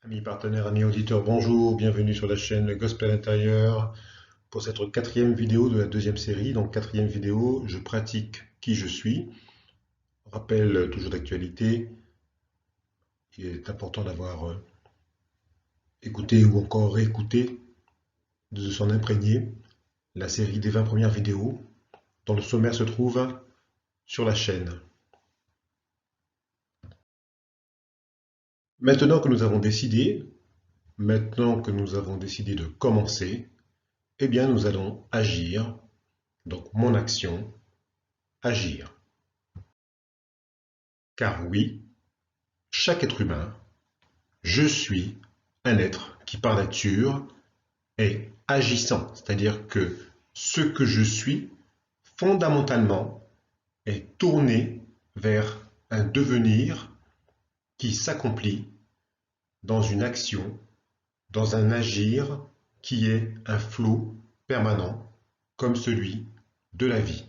Amis partenaires, amis auditeurs, bonjour, bienvenue sur la chaîne Gospel Intérieur pour cette quatrième vidéo de la deuxième série. Donc quatrième vidéo, je pratique qui je suis. Rappel toujours d'actualité, il est important d'avoir écouté ou encore réécouté, de s'en imprégner, la série des 20 premières vidéos dont le sommaire se trouve sur la chaîne. Maintenant que nous avons décidé, maintenant que nous avons décidé de commencer, eh bien nous allons agir, donc mon action, agir. Car oui, chaque être humain, je suis un être qui par nature est agissant, c'est-à-dire que ce que je suis, fondamentalement, est tourné vers un devenir qui s'accomplit dans une action, dans un agir qui est un flot permanent, comme celui de la vie.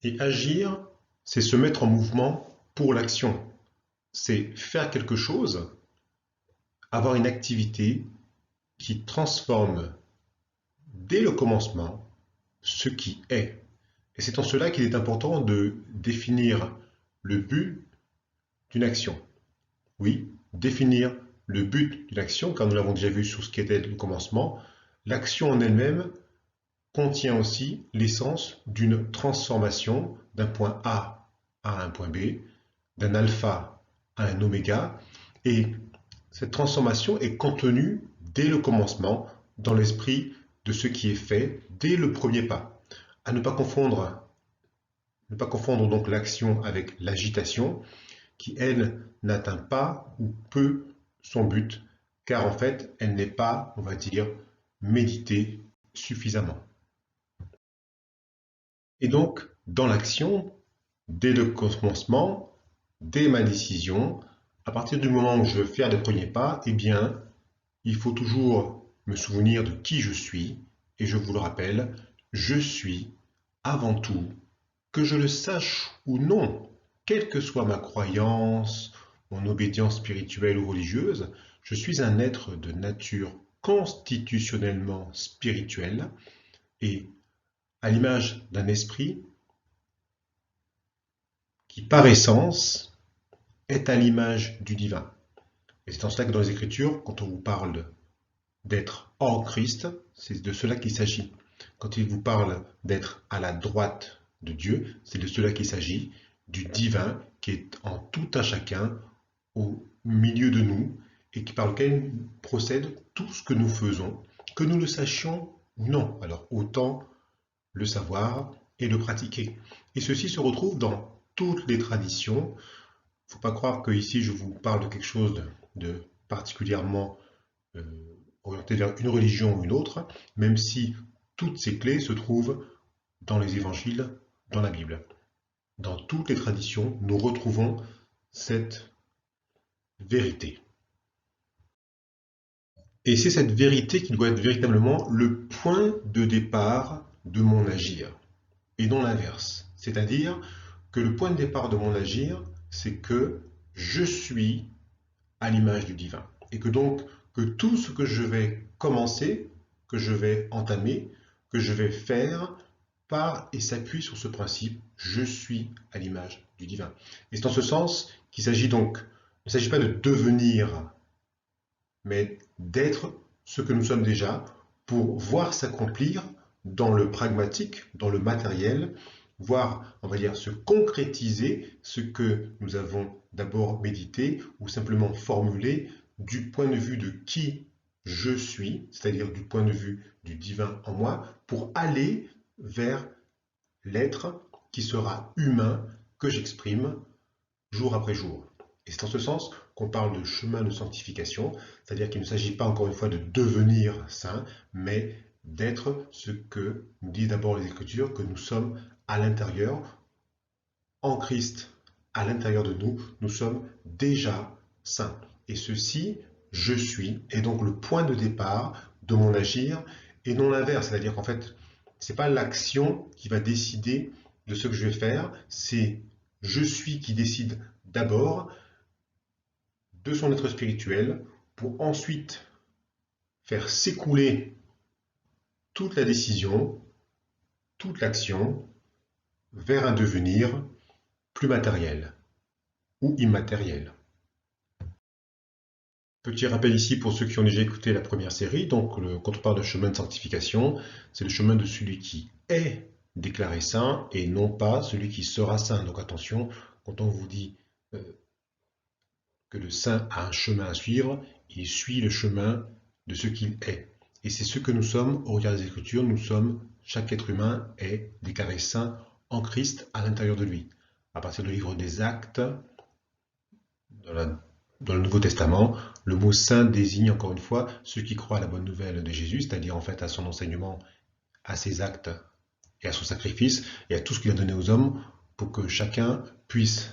Et agir, c'est se mettre en mouvement pour l'action, c'est faire quelque chose, avoir une activité qui transforme dès le commencement ce qui est. Et c'est en cela qu'il est important de définir le but d'une action. Oui, définir le but d'une action, car nous l'avons déjà vu sur ce qu'était le commencement, l'action en elle-même contient aussi l'essence d'une transformation d'un point A à un point B, d'un alpha à un oméga, et cette transformation est contenue dès le commencement dans l'esprit de ce qui est fait dès le premier pas. À ne pas confondre donc l'action avec l'agitation qui, elle, n'atteint pas ou peu son but, car en fait, elle n'est pas, on va dire, méditée suffisamment. Et donc, dans l'action, dès le commencement, dès ma décision, à partir du moment où je veux faire les premiers pas, eh bien, il faut toujours me souvenir de qui je suis, et je vous le rappelle, je suis avant tout, que je le sache ou non, quelle que soit ma croyance, mon obédience spirituelle ou religieuse, je suis un être de nature constitutionnellement spirituelle et à l'image d'un esprit qui par essence est à l'image du divin. Et c'est en cela que dans les Écritures, quand on vous parle d'être hors Christ, c'est de cela qu'il s'agit. Quand il vous parle d'être à la droite de Dieu, c'est de cela qu'il s'agit, du divin qui est en tout un chacun, au milieu de nous, et qui par lequel procède tout ce que nous faisons, que nous le sachions ou non. Alors autant le savoir et le pratiquer. Et ceci se retrouve dans toutes les traditions. Il ne faut pas croire que ici je vous parle de quelque chose de particulièrement euh, orienté vers une religion ou une autre, même si toutes ces clés se trouvent dans les évangiles, dans la Bible. Dans toutes les traditions, nous retrouvons cette vérité. Et c'est cette vérité qui doit être véritablement le point de départ de mon agir, et non l'inverse. C'est-à-dire que le point de départ de mon agir, c'est que je suis à l'image du divin. Et que donc, que tout ce que je vais commencer, que je vais entamer, que je vais faire, part et s'appuie sur ce principe, je suis à l'image du divin. Et c'est en ce sens qu'il s'agit donc, il ne s'agit pas de devenir, mais d'être ce que nous sommes déjà pour voir s'accomplir dans le pragmatique, dans le matériel, voir, on va dire, se concrétiser ce que nous avons d'abord médité ou simplement formulé du point de vue de qui je suis, c'est-à-dire du point de vue du divin en moi, pour aller vers l'être qui sera humain que j'exprime jour après jour. Et c'est en ce sens qu'on parle de chemin de sanctification, c'est-à-dire qu'il ne s'agit pas encore une fois de devenir saint, mais d'être ce que nous disent d'abord les Écritures, que nous sommes à l'intérieur, en Christ, à l'intérieur de nous, nous sommes déjà saints. Et ceci, je suis, est donc le point de départ de mon agir, et non l'inverse, c'est-à-dire qu'en fait, ce n'est pas l'action qui va décider de ce que je vais faire, c'est je suis qui décide d'abord de son être spirituel pour ensuite faire s'écouler toute la décision, toute l'action vers un devenir plus matériel ou immatériel. Petit rappel ici pour ceux qui ont déjà écouté la première série, donc quand on parle de chemin de sanctification, c'est le chemin de celui qui est déclaré saint et non pas celui qui sera saint. Donc attention, quand on vous dit que le saint a un chemin à suivre, il suit le chemin de ce qu'il est. Et c'est ce que nous sommes au regard des Écritures, chaque être humain est déclaré saint en Christ à l'intérieur de lui. À partir du livre des Actes, dans le Nouveau Testament, le mot saint désigne encore une fois ceux qui croient à la bonne nouvelle de Jésus, c'est-à-dire en fait à son enseignement, à ses actes et à son sacrifice et à tout ce qu'il a donné aux hommes pour que chacun puisse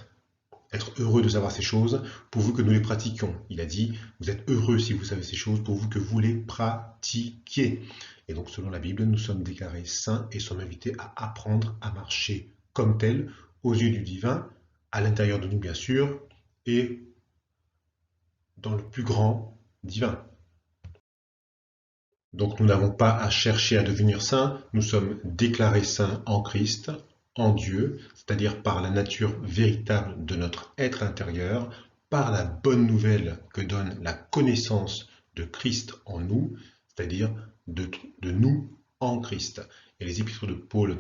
être heureux de savoir ces choses, pourvu que nous les pratiquions. Il a dit, vous êtes heureux si vous savez ces choses, pourvu que vous les pratiquiez. Et donc, selon la Bible, nous sommes déclarés saints et sommes invités à apprendre à marcher comme tels, aux yeux du divin, à l'intérieur de nous, bien sûr, et dans le plus grand divin. Donc, nous n'avons pas à chercher à devenir saints, nous sommes déclarés saints en Christ, en Dieu, c'est-à-dire par la nature véritable de notre être intérieur, par la bonne nouvelle que donne la connaissance de Christ en nous, c'est-à-dire de nous en Christ. Et les épîtres de Paul,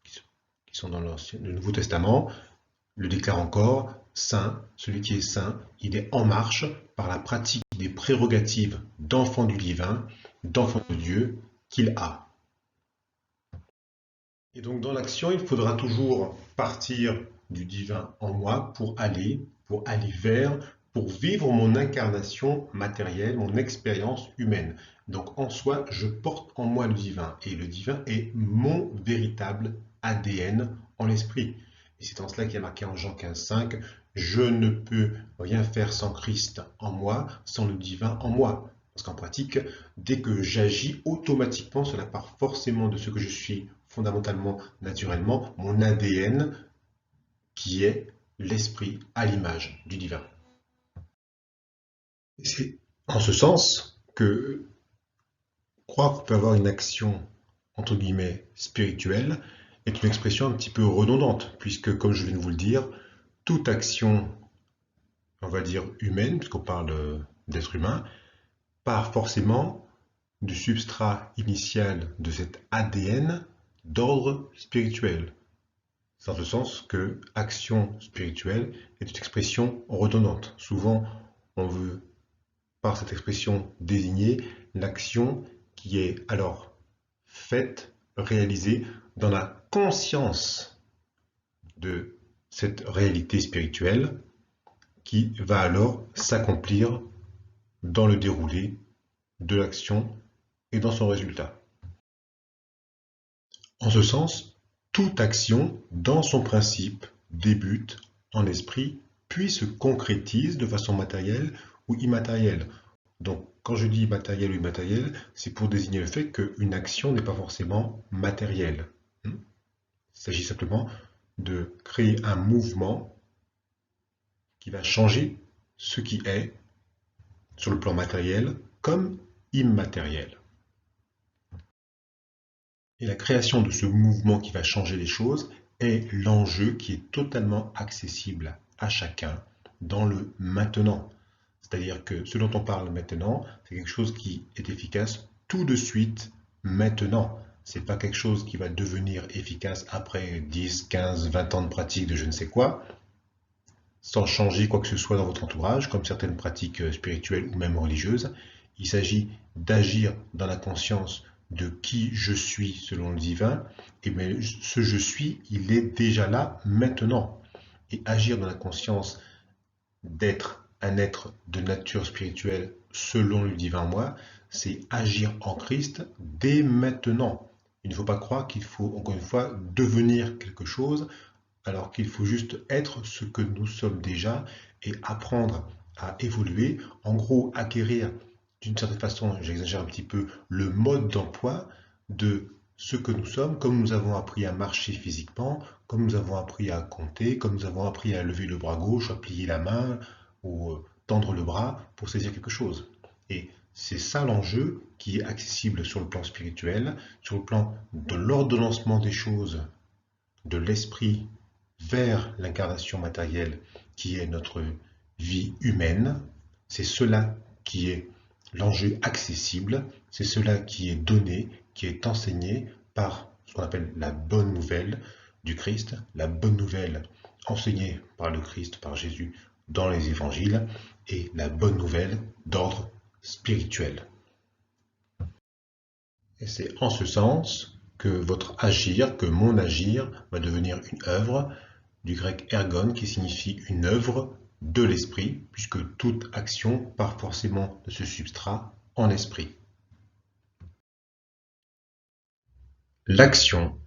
qui sont dans le Nouveau Testament, le déclarent encore, saint, celui qui est saint, il est en marche par la pratique des prérogatives d'enfant du divin, d'enfant de Dieu qu'il a. Et donc dans l'action, il faudra toujours partir du divin en moi pour aller vers, pour vivre mon incarnation matérielle, mon expérience humaine. Donc en soi, je porte en moi le divin et le divin est mon véritable ADN en l'esprit. Et c'est en cela qu'il y a marqué en Jean 15,5, je ne peux rien faire sans Christ en moi, sans le divin en moi. Parce qu'en pratique, dès que j'agis, automatiquement, cela part forcément de ce que je suis fondamentalement, naturellement, mon ADN, qui est l'esprit à l'image du divin. C'est en ce sens que croire qu'on peut avoir une action, entre guillemets, spirituelle, est une expression un petit peu redondante, puisque, comme je viens de vous le dire, toute action, on va dire humaine, puisqu'on parle d'être humain, part forcément du substrat initial de cet ADN d'ordre spirituel. C'est en ce sens que action spirituelle est une expression redondante. Souvent, on veut, par cette expression, désigner l'action qui est alors faite, réalisée dans la conscience de cette réalité spirituelle qui va alors s'accomplir dans le déroulé de l'action et dans son résultat. En ce sens, toute action, dans son principe, débute en esprit, puis se concrétise de façon matérielle ou immatérielle. Donc, quand je dis matériel ou immatériel, c'est pour désigner le fait qu'une action n'est pas forcément matérielle. Il s'agit simplement de créer un mouvement qui va changer ce qui est, sur le plan matériel comme immatériel. Et la création de ce mouvement qui va changer les choses est l'enjeu qui est totalement accessible à chacun dans le maintenant. C'est-à-dire que ce dont on parle maintenant, c'est quelque chose qui est efficace tout de suite, maintenant. Ce n'est pas quelque chose qui va devenir efficace après 10, 15, 20 ans de pratique de je ne sais quoi, sans changer quoi que ce soit dans votre entourage, comme certaines pratiques spirituelles ou même religieuses. Il s'agit d'agir dans la conscience de qui je suis selon le divin, et bien ce je suis, il est déjà là maintenant. Et agir dans la conscience d'être un être de nature spirituelle selon le divin moi, c'est agir en Christ dès maintenant. Il ne faut pas croire qu'il faut, encore une fois, devenir quelque chose, alors qu'il faut juste être ce que nous sommes déjà et apprendre à évoluer, en gros acquérir d'une certaine façon, j'exagère un petit peu, le mode d'emploi de ce que nous sommes, comme nous avons appris à marcher physiquement, comme nous avons appris à compter, comme nous avons appris à lever le bras gauche, à plier la main, ou tendre le bras pour saisir quelque chose. Et c'est ça l'enjeu qui est accessible sur le plan spirituel, sur le plan de l'ordonnancement des choses, de l'esprit vers l'incarnation matérielle qui est notre vie humaine. C'est cela qui est l'enjeu accessible, c'est cela qui est donné, qui est enseigné par ce qu'on appelle la bonne nouvelle du Christ, la bonne nouvelle enseignée par le Christ, par Jésus dans les évangiles, et la bonne nouvelle d'ordre spirituel. Et c'est en ce sens que votre agir, que mon agir, va devenir une œuvre, du grec ergon, qui signifie une œuvre de l'esprit, puisque toute action part forcément de ce substrat en esprit. L'action,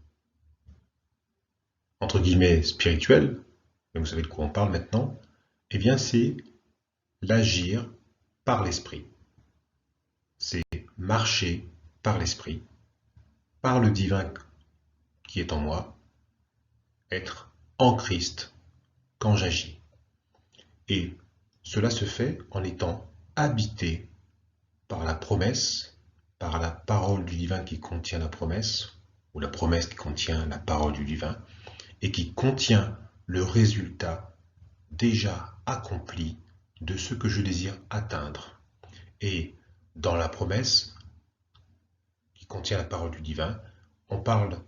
entre guillemets, spirituelle, mais vous savez de quoi on parle maintenant, eh bien c'est l'agir par l'esprit. C'est marcher par l'esprit, par le divin qui est en moi, être en Christ quand j'agis. Et cela se fait en étant habité par la promesse, par la parole du divin qui contient la promesse, ou la promesse qui contient la parole du divin, et qui contient le résultat déjà accompli de ce que je désire atteindre. Et dans la promesse qui contient la parole du divin, on parle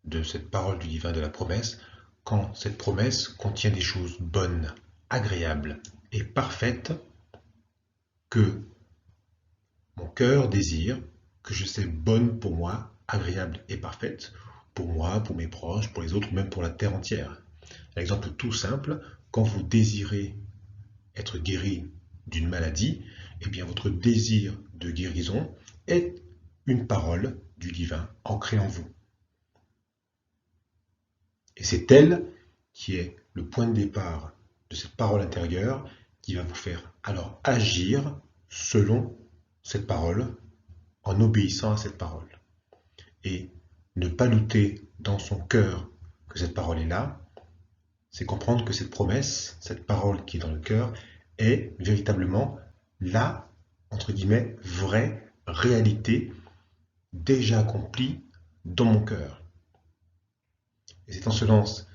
de cette parole du divin, de la promesse, quand cette promesse contient des choses bonnes, agréables et parfaites que mon cœur désire, que je sais bonnes pour moi, agréables et parfaites, pour moi, pour mes proches, pour les autres, même pour la terre entière. Un exemple tout simple, quand vous désirez être guéri d'une maladie, eh bien votre désir de guérison est une parole du divin ancrée en vous. Et c'est elle qui est le point de départ de cette parole intérieure qui va vous faire alors agir selon cette parole, en obéissant à cette parole. Et ne pas douter dans son cœur que cette parole est là, c'est comprendre que cette promesse, cette parole qui est dans le cœur, est véritablement la, entre guillemets, vraie réalité déjà accomplie dans mon cœur. Et c'est en ce sens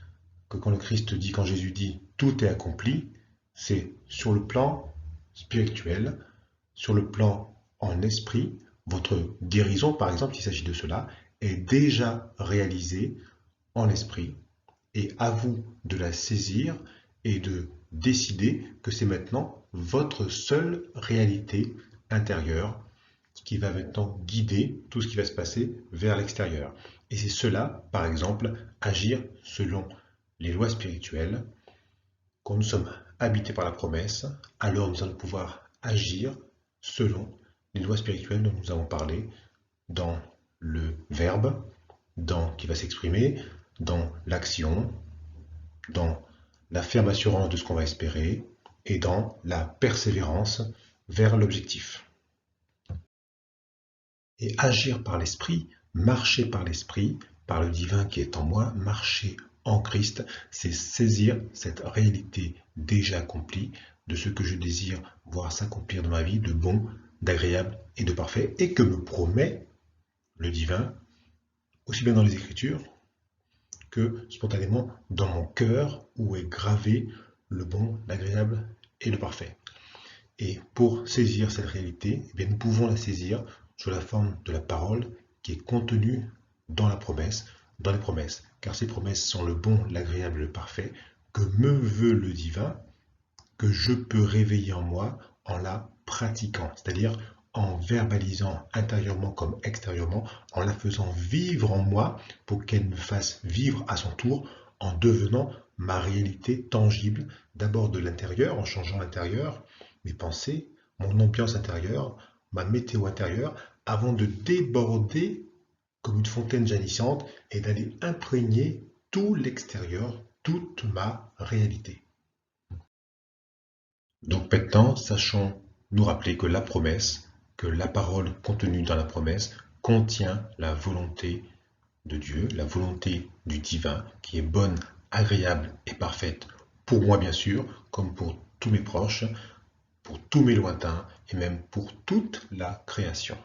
que quand le Christ dit, quand Jésus dit « tout est accompli », c'est sur le plan spirituel, sur le plan en esprit, votre guérison, par exemple, s'il s'agit de cela, est déjà réalisée en esprit. Et à vous de la saisir et de décider que c'est maintenant votre seule réalité intérieure qui va maintenant guider tout ce qui va se passer vers l'extérieur. Et c'est cela, par exemple, agir selon les lois spirituelles. Quand nous sommes habités par la promesse, alors nous allons pouvoir agir selon les lois spirituelles dont nous avons parlé dans le verbe, qui va s'exprimer, dans l'action, dans la ferme assurance de ce qu'on va espérer et dans la persévérance vers l'objectif. Et agir par l'esprit, marcher par l'esprit, par le divin qui est en moi, marcher en Christ, c'est saisir cette réalité déjà accomplie de ce que je désire voir s'accomplir dans ma vie, de bon, d'agréable et de parfait, et que me promet le divin, aussi bien dans les Écritures que spontanément dans mon cœur où est gravé le bon, l'agréable et le parfait. Et pour saisir cette réalité, eh bien, nous pouvons la saisir sous la forme de la parole qui est contenue dans la promesse, dans les promesses, car ces promesses sont le bon, l'agréable et le parfait que me veut le divin, que je peux réveiller en moi en la pratiquant, c'est-à-dire en verbalisant intérieurement comme extérieurement, en la faisant vivre en moi pour qu'elle me fasse vivre à son tour en devenant ma réalité tangible, d'abord de l'intérieur, en changeant l'intérieur, mes pensées, mon ambiance intérieure, ma météo intérieure, avant de déborder comme une fontaine jaillissante et d'aller imprégner tout l'extérieur, toute ma réalité. Donc maintenant, sachons nous rappeler que la promesse, que la parole contenue dans la promesse contient la volonté de Dieu, la volonté du divin, qui est bonne, agréable et parfaite pour moi bien sûr, comme pour tous mes proches, pour tous mes lointains et même pour toute la création.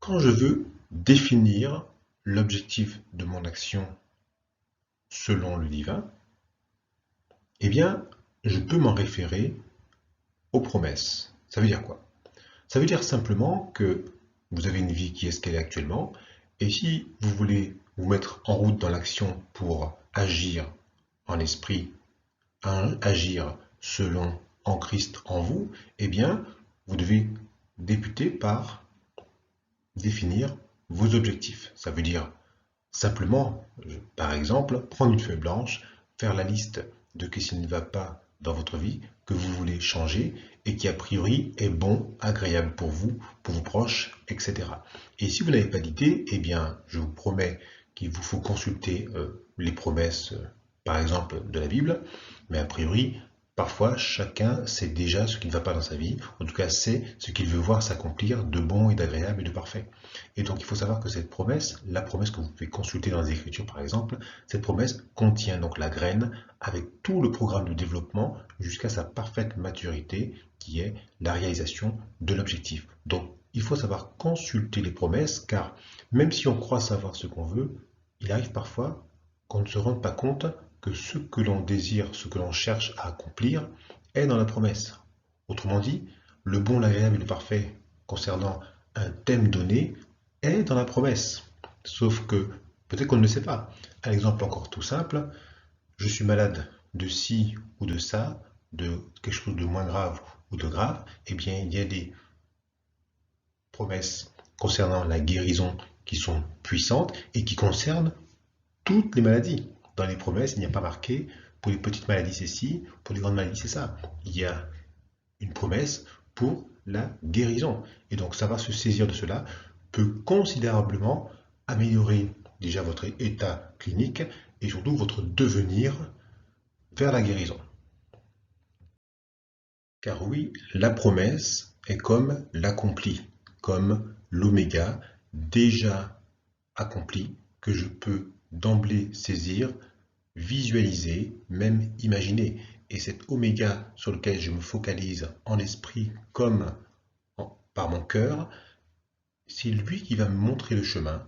Quand je veux définir l'objectif de mon action selon le divin, eh bien, je peux m'en référer aux promesses. Ça veut dire quoi? Ça veut dire simplement que vous avez une vie qui est ce qu'elle est actuellement, et si vous voulez vous mettre en route dans l'action pour agir en esprit, agir selon en Christ en vous, eh bien, vous devez débuter par définir vos objectifs. Ça veut dire simplement, par exemple, prendre une feuille blanche, faire la liste de ce qui ne va pas dans votre vie, que vous voulez changer et qui a priori est bon, agréable pour vous, pour vos proches, etc. Et si vous n'avez pas d'idée, eh bien, je vous promets qu'il vous faut consulter les promesses, par exemple, de la Bible, mais a priori, parfois, chacun sait déjà ce qui ne va pas dans sa vie, en tout cas sait ce qu'il veut voir s'accomplir de bon et d'agréable et de parfait. Et donc il faut savoir que cette promesse, la promesse que vous pouvez consulter dans les Écritures par exemple, cette promesse contient donc la graine avec tout le programme de développement jusqu'à sa parfaite maturité qui est la réalisation de l'objectif. Donc il faut savoir consulter les promesses car même si on croit savoir ce qu'on veut, il arrive parfois qu'on ne se rende pas compte que ce que l'on désire, ce que l'on cherche à accomplir est dans la promesse. Autrement dit, le bon, l'agréable et le parfait concernant un thème donné est dans la promesse. Sauf que peut-être qu'on ne le sait pas. Un exemple encore tout simple, je suis malade de ci ou de ça, de quelque chose de moins grave ou de grave, eh bien il y a des promesses concernant la guérison qui sont puissantes et qui concernent toutes les maladies. Dans les promesses, il n'y a pas marqué pour les petites maladies c'est ci, pour les grandes maladies c'est ça. Il y a une promesse pour la guérison. Et donc savoir se saisir de cela peut considérablement améliorer déjà votre état clinique et surtout votre devenir vers la guérison. Car oui, la promesse est comme l'accompli, comme l'oméga déjà accompli que je peux d'emblée saisir, visualiser, même imaginer. Et cet oméga sur lequel je me focalise en esprit comme par mon cœur, c'est lui qui va me montrer le chemin,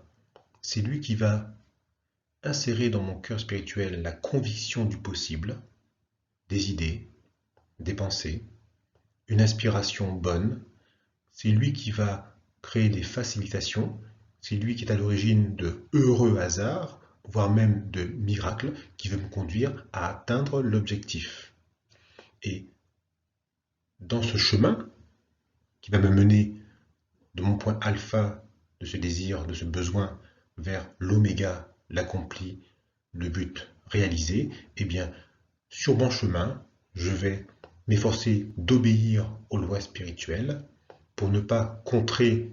c'est lui qui va insérer dans mon cœur spirituel la conviction du possible, des idées, des pensées, une inspiration bonne, c'est lui qui va créer des facilitations, c'est lui qui est à l'origine de heureux hasards, voire même de miracles qui veut me conduire à atteindre l'objectif. Et dans ce chemin qui va me mener de mon point alpha, de ce désir, de ce besoin, vers l'oméga, l'accompli, le but réalisé, eh bien, sur mon chemin, je vais m'efforcer d'obéir aux lois spirituelles pour ne pas contrer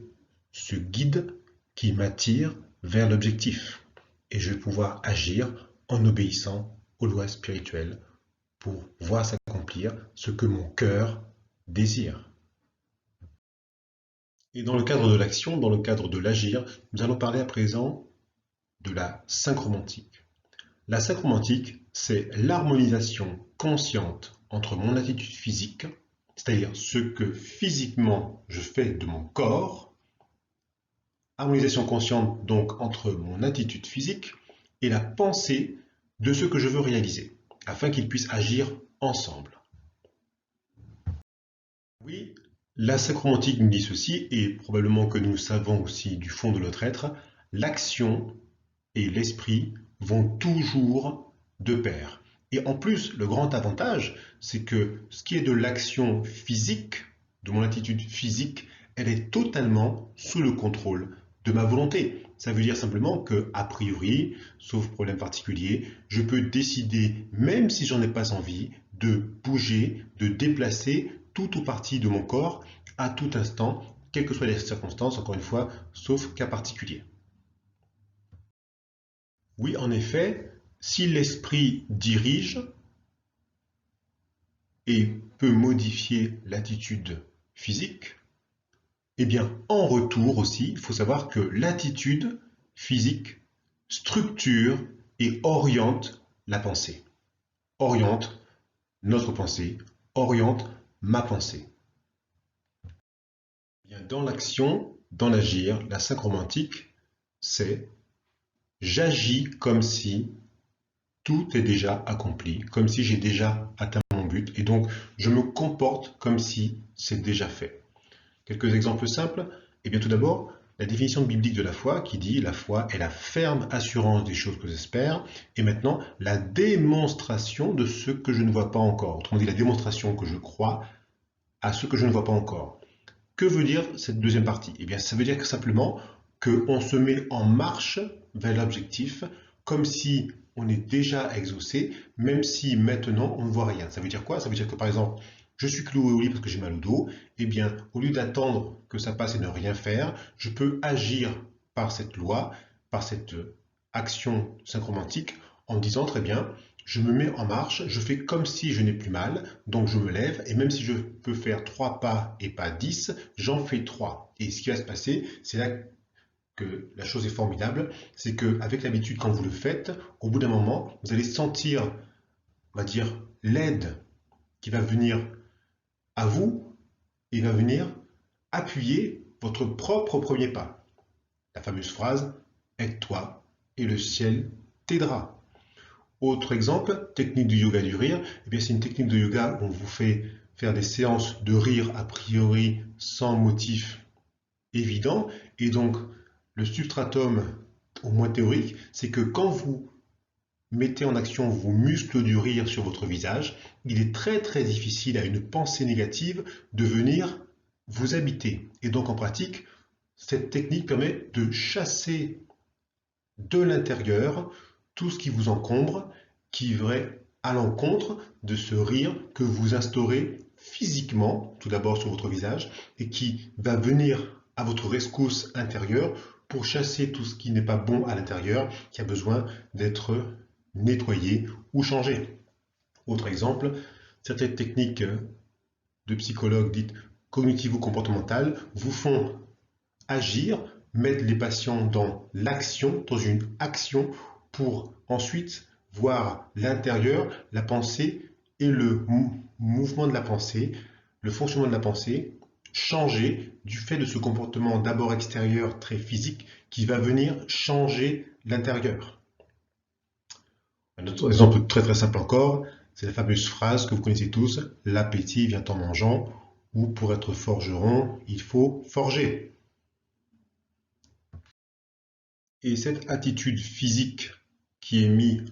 ce guide qui m'attire vers l'objectif. Et je vais pouvoir agir en obéissant aux lois spirituelles pour voir s'accomplir ce que mon cœur désire. Et dans le cadre de l'action, dans le cadre de l'agir, nous allons parler à présent de la synchromantique. La synchromantique, c'est l'harmonisation consciente entre mon attitude physique, c'est-à-dire ce que physiquement je fais de mon corps, harmonisation consciente donc entre mon attitude physique et la pensée de ce que je veux réaliser, afin qu'ils puissent agir ensemble. Oui, la synchromantique nous dit ceci, et probablement que nous savons aussi du fond de notre être, l'action et l'esprit vont toujours de pair. Et en plus, le grand avantage, c'est que ce qui est de l'action physique, de mon attitude physique, elle est totalement sous le contrôle de ma volonté. Ça veut dire simplement que, a priori, sauf problème particulier, je peux décider, même si j'en ai pas envie, de bouger, de déplacer tout ou partie de mon corps à tout instant, quelles que soient les circonstances, encore une fois, sauf cas particulier. Oui, en effet, si l'esprit dirige et peut modifier l'attitude physique, eh bien, en retour aussi, il faut savoir que l'attitude physique structure et oriente la pensée, oriente notre pensée oriente ma pensée. Bien, dans l'action, dans l'agir, la synchromantique, c'est j'agis comme si tout est déjà accompli, comme si j'ai déjà atteint mon but, et donc je me comporte comme si c'est déjà fait. Quelques exemples simples. Eh bien, tout d'abord, la définition biblique de la foi qui dit la foi est la ferme assurance des choses que j'espère, et maintenant la démonstration de ce que je ne vois pas encore. Autrement dit, la démonstration que je crois à ce que je ne vois pas encore. Que veut dire cette deuxième partie? Eh bien, ça veut dire que simplement qu'on se met en marche vers l'objectif comme si on est déjà exaucé, même si maintenant on ne voit rien. Ça veut dire quoi? Ça veut dire que par exemple, je suis cloué au lit parce que j'ai mal au dos. Eh bien, au lieu d'attendre que ça passe et ne rien faire, je peux agir par cette loi, par cette action synchromantique en disant très bien, je me mets en marche, je fais comme si je n'ai plus mal, donc je me lève, et même si je peux faire 3 pas et pas 10, j'en fais 3. Et ce qui va se passer, c'est là que la chose est formidable, c'est qu'avec l'habitude, quand vous le faites, au bout d'un moment, vous allez sentir, on va dire, l'aide qui va venir à vous, et va venir appuyer votre propre premier pas. La fameuse phrase, aide-toi et le ciel t'aidera. Autre exemple, technique du yoga du rire, eh bien, c'est une technique de yoga où on vous fait faire des séances de rire a priori sans motif évident. Et donc, le substratum, au moins théorique, c'est que quand vous mettez en action vos muscles du rire sur votre visage, il est très très difficile à une pensée négative de venir vous habiter. Et donc en pratique, cette technique permet de chasser de l'intérieur tout ce qui vous encombre, qui irait à l'encontre de ce rire que vous instaurez physiquement, tout d'abord sur votre visage, et qui va venir à votre rescousse intérieure pour chasser tout ce qui n'est pas bon à l'intérieur, qui a besoin d'être nettoyé ou changé. Autre exemple, certaines techniques de psychologues dites cognitivo-comportementales vous font agir, mettre les patients dans l'action, dans une action, pour ensuite voir l'intérieur, la pensée et le mouvement de la pensée, le fonctionnement de la pensée, changer du fait de ce comportement d'abord extérieur très physique qui va venir changer l'intérieur. Un autre exemple très très simple encore, c'est la fameuse phrase que vous connaissez tous, l'appétit vient en mangeant, ou pour être forgeron, il faut forger. Et cette attitude physique qui est mise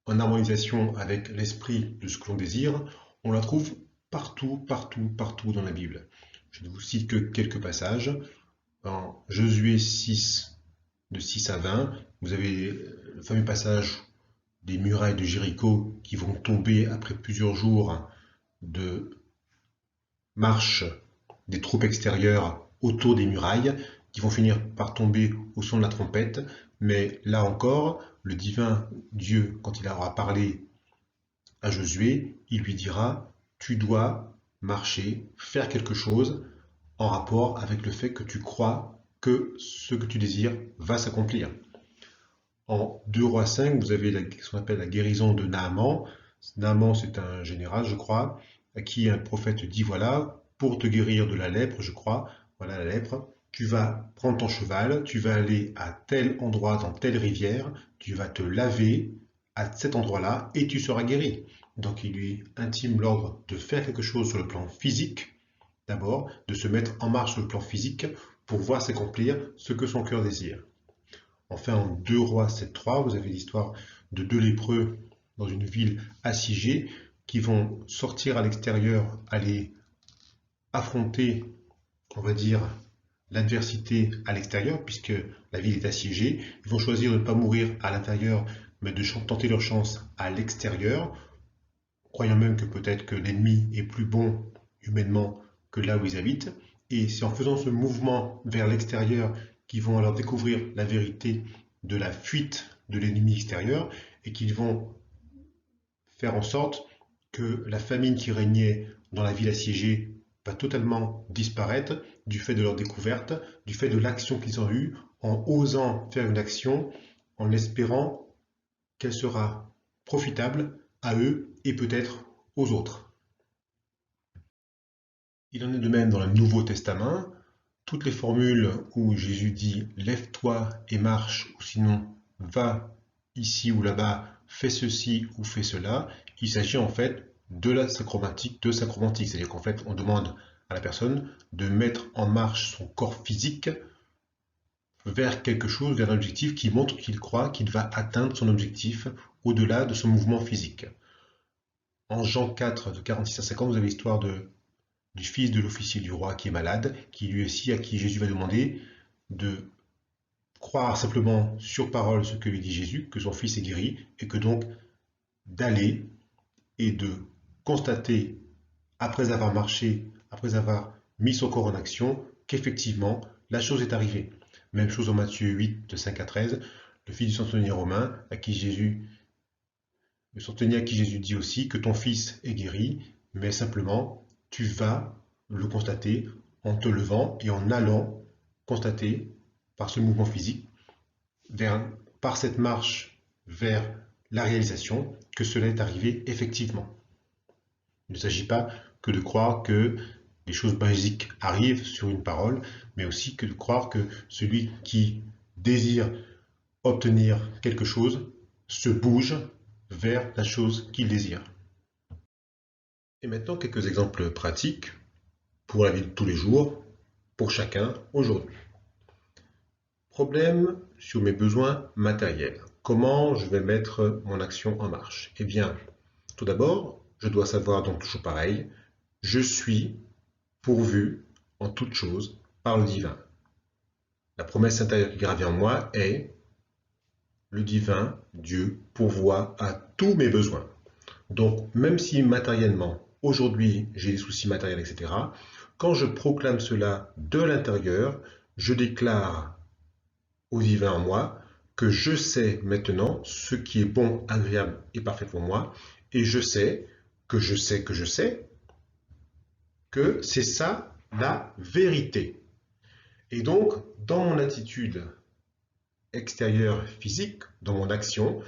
en harmonisation avec l'esprit de ce que l'on désire, on la trouve partout, partout, partout dans la Bible. Je ne vous cite que quelques passages. En Josué 6, de 6 à 20, vous avez le fameux passage des murailles de Jéricho qui vont tomber après plusieurs jours de marche des troupes extérieures autour des murailles, qui vont finir par tomber au son de la trompette. Mais là encore, le divin Dieu, quand il aura parlé à Josué, il lui dira, tu dois marcher, faire quelque chose en rapport avec le fait que tu crois que ce que tu désires va s'accomplir. En 2 Rois 5, vous avez ce qu'on appelle la guérison de Naaman. Naaman, c'est un général, je crois, à qui un prophète dit, voilà, pour te guérir de la lèpre, je crois, voilà la lèpre, tu vas prendre ton cheval, tu vas aller à tel endroit, dans telle rivière, tu vas te laver à cet endroit-là et tu seras guéri. Donc il lui intime l'ordre de faire quelque chose sur le plan physique, d'abord, de se mettre en marche sur le plan physique pour voir s'accomplir ce que son cœur désire. Enfin, en 2 Rois 7.3, vous avez l'histoire de 2 lépreux dans une ville assiégée qui vont sortir à l'extérieur, aller affronter, on va dire, l'adversité à l'extérieur, puisque la ville est assiégée. Ils vont choisir de ne pas mourir à l'intérieur, mais de tenter leur chance à l'extérieur, croyant même que peut-être que l'ennemi est plus bon humainement que là où ils habitent. Et c'est en faisant ce mouvement vers l'extérieur qu'ils vont alors découvrir la vérité de la fuite de l'ennemi extérieur et qu'ils vont faire en sorte que la famine qui régnait dans la ville assiégée va totalement disparaître du fait de leur découverte, du fait de l'action qu'ils ont eue, en osant faire une action, en espérant qu'elle sera profitable à eux et peut-être aux autres. Il en est de même dans le Nouveau Testament. Toutes les formules où Jésus dit « lève-toi et marche » ou sinon « va ici ou là-bas, fais ceci ou fais cela », il s'agit en fait de la sacromantique, c'est-à-dire qu'en fait on demande à la personne de mettre en marche son corps physique vers quelque chose, vers un objectif qui montre qu'il croit qu'il va atteindre son objectif au-delà de son mouvement physique. En Jean 4, de 46 à 50, vous avez l'histoire du fils de l'officier du roi qui est malade, qui lui aussi, à qui Jésus va demander de croire simplement sur parole ce que lui dit Jésus, que son fils est guéri, et que donc d'aller et de constater, après avoir marché, après avoir mis son corps en action, qu'effectivement, la chose est arrivée. Même chose en Matthieu 8, de 5 à 13, le fils du centenier romain, le centenier à qui Jésus dit aussi que ton fils est guéri, mais simplement, tu vas le constater en te levant et en allant constater par ce mouvement physique, par cette marche vers la réalisation, que cela est arrivé effectivement. Il ne s'agit pas que de croire que les choses basiques arrivent sur une parole, mais aussi que de croire que celui qui désire obtenir quelque chose se bouge vers la chose qu'il désire. Et maintenant, quelques exemples pratiques pour la vie de tous les jours, pour chacun aujourd'hui. Problème sur mes besoins matériels. Comment je vais mettre mon action en marche? Eh bien, tout d'abord, je dois savoir donc toujours pareil, je suis pourvu en toute chose par le divin. La promesse intérieure qui gravit en moi est le divin, Dieu, pourvoit à tous mes besoins. Donc, même si matériellement, aujourd'hui, j'ai des soucis matériels, etc., quand je proclame cela de l'intérieur, je déclare au divin en moi que je sais maintenant ce qui est bon, agréable et parfait pour moi, et je sais que c'est ça la vérité. Et donc, dans mon attitude extérieure physique, dans mon action,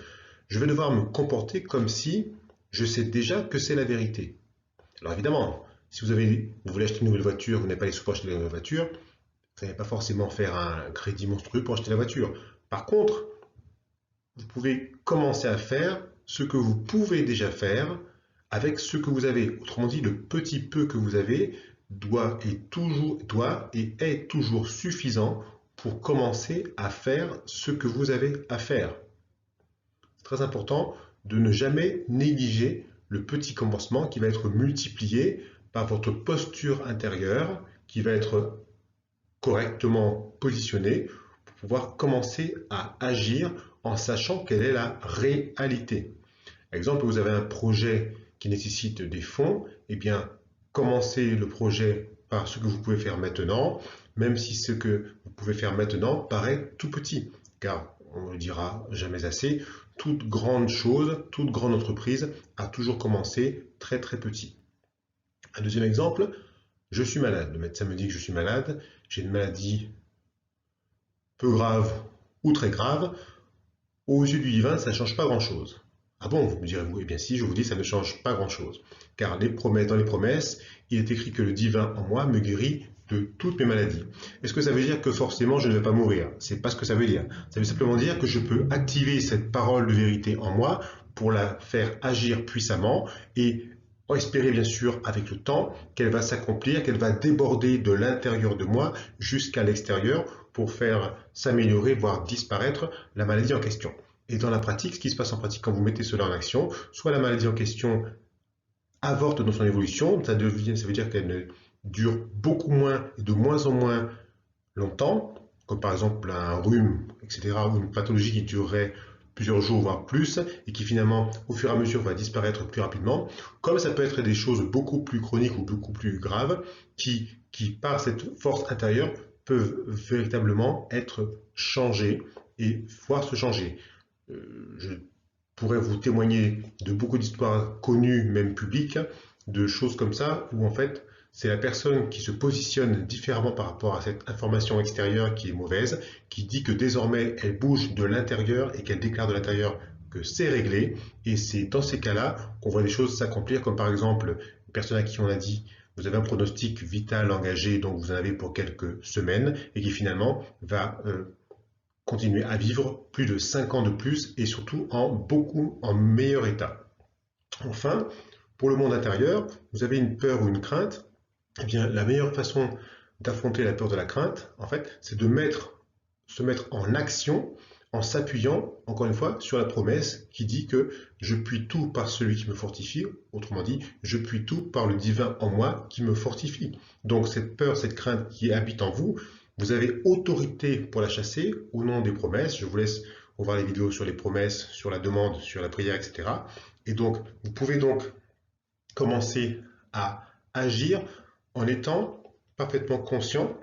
je vais devoir me comporter comme si je sais déjà que c'est la vérité. Alors évidemment, si vous voulez acheter une nouvelle voiture, vous n'avez pas les sous pour acheter une nouvelle voiture, vous n'allez pas forcément faire un crédit monstrueux pour acheter la voiture. Par contre, vous pouvez commencer à faire ce que vous pouvez déjà faire avec ce que vous avez. Autrement dit, le petit peu que vous avez doit et est toujours suffisant pour commencer à faire ce que vous avez à faire. C'est très important de ne jamais négliger le petit commencement qui va être multiplié par votre posture intérieure, qui va être correctement positionnée pour pouvoir commencer à agir en sachant quelle est la réalité. Par exemple, vous avez un projet qui nécessite des fonds, eh bien, commencez le projet par ce que vous pouvez faire maintenant, même si ce que vous pouvez faire maintenant paraît tout petit, car on ne le dira jamais assez, toute grande chose, toute grande entreprise a toujours commencé très très petit. Un deuxième exemple, je suis malade. Le médecin me dit que je suis malade, j'ai une maladie peu grave ou très grave. Aux yeux du divin, ça ne change pas grand-chose. Ah bon, vous me direz-vous? Eh bien si, je vous dis, ça ne change pas grand-chose. Car dans les promesses, il est écrit que le divin en moi me guérit de toutes mes maladies. Est-ce que ça veut dire que forcément je ne vais pas mourir? C'est pas ce que ça veut dire. Ça veut simplement dire que je peux activer cette parole de vérité en moi pour la faire agir puissamment et espérer bien sûr avec le temps qu'elle va s'accomplir, qu'elle va déborder de l'intérieur de moi jusqu'à l'extérieur pour faire s'améliorer, voire disparaître la maladie en question. Et dans la pratique, ce qui se passe en pratique quand vous mettez cela en action, soit la maladie en question avorte dans son évolution, ça veut dire qu'elle ne dure beaucoup moins et de moins en moins longtemps, comme par exemple un rhume, etc., ou une pathologie qui durerait plusieurs jours, voire plus, et qui finalement, au fur et à mesure, va disparaître plus rapidement, comme ça peut être des choses beaucoup plus chroniques ou beaucoup plus graves, qui par cette force intérieure, peuvent véritablement être changées et voir se changer. Je pourrais vous témoigner de beaucoup d'histoires connues, même publiques, de choses comme ça, où en fait, c'est la personne qui se positionne différemment par rapport à cette information extérieure qui est mauvaise, qui dit que désormais elle bouge de l'intérieur et qu'elle déclare de l'intérieur que c'est réglé, et c'est dans ces cas-là qu'on voit les choses s'accomplir, comme par exemple une personne à qui on a dit vous avez un pronostic vital engagé, donc vous en avez pour quelques semaines, et qui finalement va continuer à vivre plus de 5 ans de plus, et surtout en meilleur état. Enfin, pour le monde intérieur, vous avez une peur ou une crainte, eh bien, la meilleure façon d'affronter la peur de la crainte, en fait, c'est de se mettre en action en s'appuyant, encore une fois, sur la promesse qui dit que je puis tout par celui qui me fortifie, autrement dit, je puis tout par le divin en moi qui me fortifie. Donc cette peur, cette crainte qui habite en vous, vous avez autorité pour la chasser au nom des promesses. Je vous laisse revoir les vidéos sur les promesses, sur la demande, sur la prière, etc. Et donc, vous pouvez donc commencer à agir en étant parfaitement conscient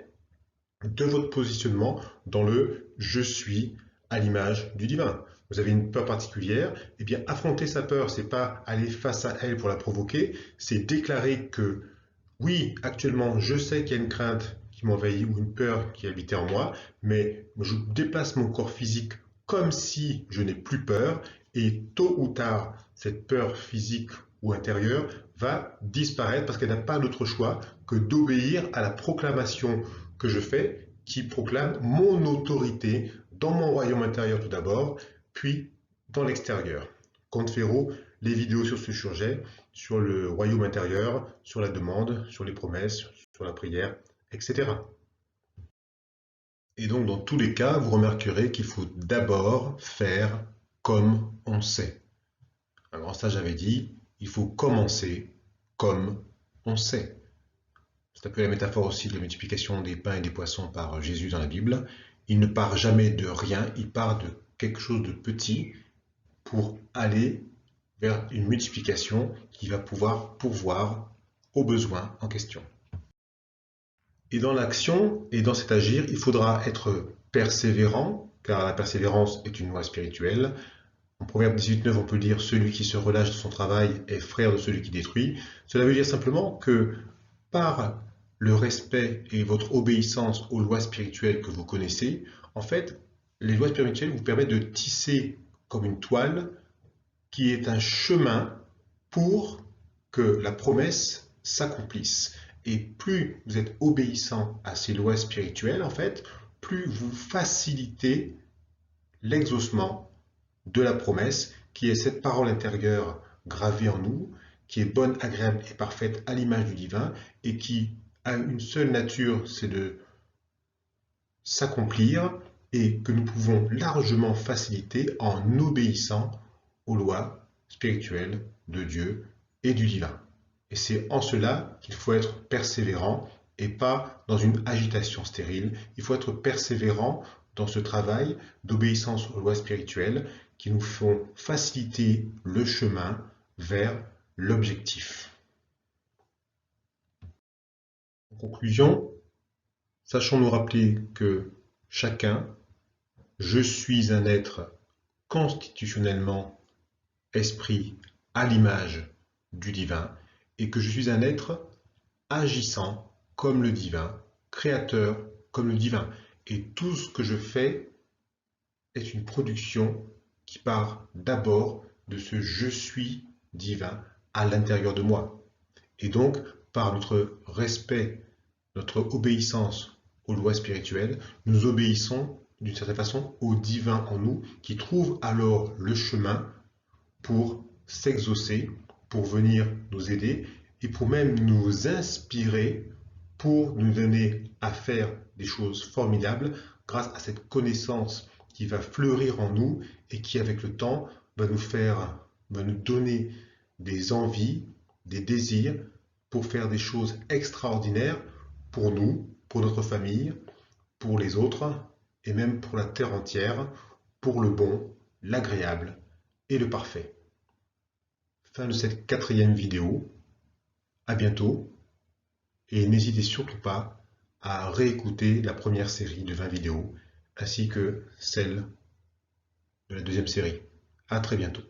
de votre positionnement dans le « je suis » à l'image du divin. Vous avez une peur particulière, eh bien affronter sa peur, c'est pas aller face à elle pour la provoquer, c'est déclarer que oui, actuellement, je sais qu'il y a une crainte qui m'envahit ou une peur qui habitait en moi, mais je déplace mon corps physique comme si je n'ai plus peur, et tôt ou tard, cette peur physique ou intérieure va disparaître parce qu'elle n'a pas d'autre choix que d'obéir à la proclamation que je fais, qui proclame mon autorité dans mon royaume intérieur tout d'abord, puis dans l'extérieur. Comte Ferraud, les vidéos sur ce sujet, sur le royaume intérieur, sur la demande, sur les promesses, sur la prière, etc. Et donc dans tous les cas, vous remarquerez qu'il faut d'abord faire comme on sait. Un grand sage avait dit, il faut commencer comme on sait. C'est un peu la métaphore aussi de la multiplication des pains et des poissons par Jésus dans la Bible. Il ne part jamais de rien, il part de quelque chose de petit pour aller vers une multiplication qui va pouvoir pourvoir aux besoins en question. Et dans l'action et dans cet agir, il faudra être persévérant, car la persévérance est une loi spirituelle. En Proverbe 18:9, on peut dire « Celui qui se relâche de son travail est frère de celui qui détruit ». Cela veut dire simplement que par le respect et votre obéissance aux lois spirituelles que vous connaissez, en fait, les lois spirituelles vous permettent de tisser comme une toile qui est un chemin pour que la promesse s'accomplisse. Et plus vous êtes obéissant à ces lois spirituelles, en fait, plus vous facilitez l'exaucement de la promesse, qui est cette parole intérieure gravée en nous, qui est bonne, agréable et parfaite à l'image du divin, et qui a une seule nature, c'est de s'accomplir, et que nous pouvons largement faciliter en obéissant aux lois spirituelles de Dieu et du divin. Et c'est en cela qu'il faut être persévérant et pas dans une agitation stérile. Il faut être persévérant dans ce travail d'obéissance aux lois spirituelles qui nous font faciliter le chemin vers l'objectif. En conclusion, sachons nous rappeler que chacun, je suis un être constitutionnellement esprit à l'image du divin et que je suis un être agissant comme le divin, créateur comme le divin. Et tout ce que je fais est une production qui part d'abord de ce je suis divin à l'intérieur de moi. Et donc, par notre respect, notre obéissance aux lois spirituelles, nous obéissons d'une certaine façon au divin en nous qui trouve alors le chemin pour s'exaucer, pour venir nous aider et pour même nous inspirer pour nous donner à faire des choses formidables grâce à cette connaissance qui va fleurir en nous et qui avec le temps va nous donner des envies, des désirs pour faire des choses extraordinaires pour nous, pour notre famille, pour les autres et même pour la terre entière, pour le bon, l'agréable et le parfait. Fin de cette 4e vidéo. À bientôt et n'hésitez surtout pas à réécouter la première série de 20 vidéos ainsi que celle de la 2e série. À très bientôt.